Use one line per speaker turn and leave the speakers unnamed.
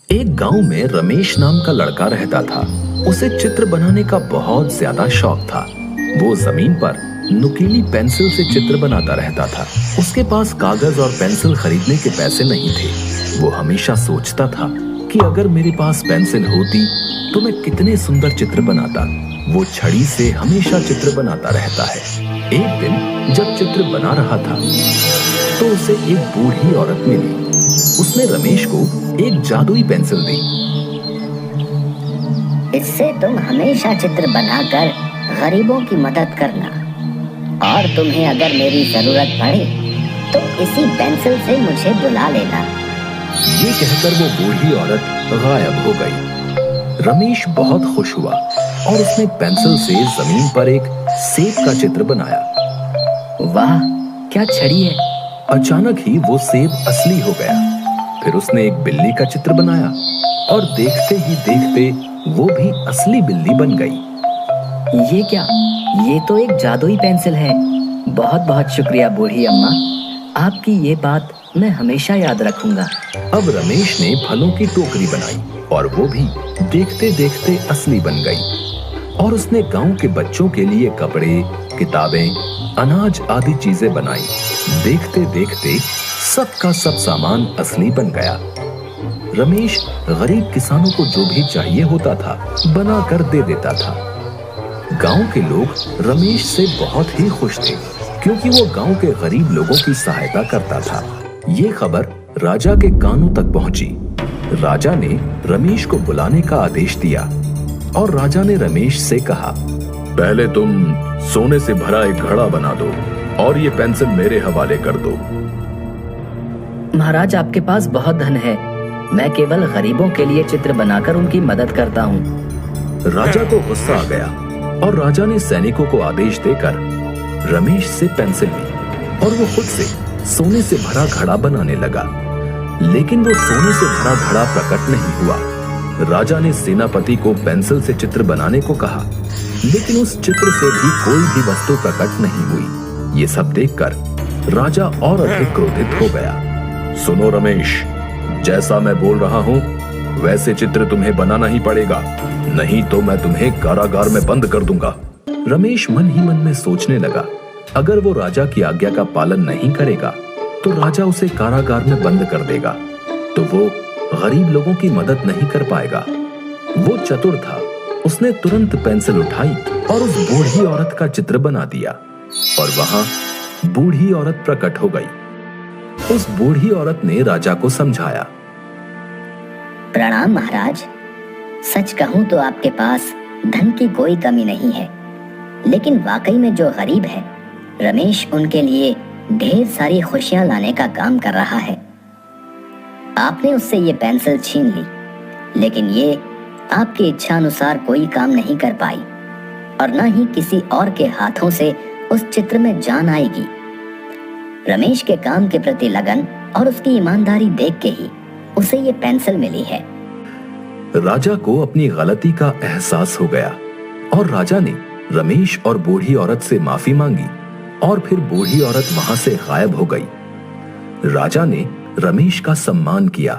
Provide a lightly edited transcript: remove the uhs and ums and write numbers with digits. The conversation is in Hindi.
एक गांव में रमेश नाम का लड़का रहता था। उसे चित्र बनाने का बहुत ज्यादा शौक था। वो जमीन पर नुकीली पेंसिल से चित्र बनाता रहता था। उसके पास कागज और पेंसिल खरीदने के पैसे नहीं थे। वो हमेशा सोचता था कि अगर मेरे पास पेंसिल होती तो मैं कितने सुंदर चित्र बनाता। वो छड़ी से हमेशा चित्र बनाता रहता है। एक दिन जब चित्र बना रहा था तो उसे एक बूढ़ी औरत मिली। उसने रमेश को एक जादुई पेंसिल दी।
इससे तुम हमेशा चित्र बनाकर गरीबों की मदद करना, और तुम्हें अगर मेरी जरूरत पड़े तो इसी पेंसिल से मुझे बुला लेना।
ये कहकर वो बूढ़ी औरत गायब हो गई। रमेश बहुत खुश हुआ और उसने पेंसिल से जमीन पर एक सेब का चित्र बनाया।
वाह, क्या छड़ी है!
अचानक ही वो सेब असली हो गया। फिर उसने एक बिल्ली का चित्र बनाया और देखते ही देखते वो भी असली बिल्ली बन गई।
ये क्या? ये तो एक जादुई पेंसिल है। बहुत बहुत शुक्रिया बूढ़ी अम्मा, आपकी ये बात मैं हमेशा याद रखूंगा।
अब रमेश ने फलों की टोकरी बनाई और वो भी देखते देखते असली बन गई। और उसने गांव के बच्चों के लिए कपड़े, किताबें, अनाज आदि चीजें बनाई। देखते देखते सबका सब सामान असली बन गया। रमेश गरीब किसानों को जो भी चाहिए होता था बना कर दे देता था। गांव के लोग रमेश से बहुत ही खुश थे क्योंकि वो गांव के गरीब लोगों की सहायता करता था। ये खबर राजा के कानों तक पहुंची। राजा ने रमेश को बुलाने का आदेश दिया और राजा ने रमेश से कहा, पहले तुम सोने से भरा एक घड़ा बना दो और ये पेंसिल मेरे हवाले कर दो।
महाराज, आपके पास बहुत धन है। मैं केवल गरीबों के लिए चित्र बनाकर उनकी मदद करता हूँ।
राजा को गुस्सा आ गया और राजा ने सैनिकों को आदेश देकर रमेश से पेंसिल ली और वो खुद से सोने से भरा घड़ा बनाने लगा। लेकिन वो सोने से भरा घड़ा प्रकट नहीं हुआ। राजा ने सेनापति को पेंसिल से चित्र बनाने को कहा, लेकिन उस चित्र से भी कोई भी वस्तु प्रकट नहीं हुई। ये सब देखकर राजा और अधिक क्रोधित हो गया। सुनो रमेश, जैसा मैं बोल रहा हूँ वैसे चित्र तुम्हें बनाना ही पड़ेगा, नहीं तो मैं तुम्हें कारागार में बंद कर दूंगा। रमेश मन ही मन में सोचने लगा, अगर वो राजा की आज्ञा का पालन नहीं करेगा तो राजा उसे कारागार में बंद कर देगा, तो वो गरीब लोगों की मदद नहीं कर पाएगा। वो चतुर था। उसने तुरंत पेंसिल उठाई और उस बूढ़ी औरत का चित्र बना दिया और वहां बूढ़ी औरत प्रकट हो गई। उस बूढ़ी औरत ने राजा को समझाया।
प्रणाम महाराज, सच कहूं तो आपके पास धन की कोई कमी नहीं है, लेकिन वाकई में जो गरीब है रमेश उनके लिए ढेर सारी खुशियां लाने का काम कर रहा है। आपने उससे ये पेंसिल छीन ली, लेकिन ये आपकी इच्छा अनुसार कोई काम नहीं कर पाई और न ही किसी और के हाथों से उस चित्र में जान आएगी। रमेश के काम के प्रति लगन और उसकी ईमानदारी देख के ही उसे ये पेंसिल मिली है।
राजा को अपनी गलती का एहसास हो गया और राजा ने रमेश और बूढ़ी औरत से माफी मांगी और फिर बूढ़ी औरत वहां से गायब हो गई। राजा ने रमेश का सम्मान किया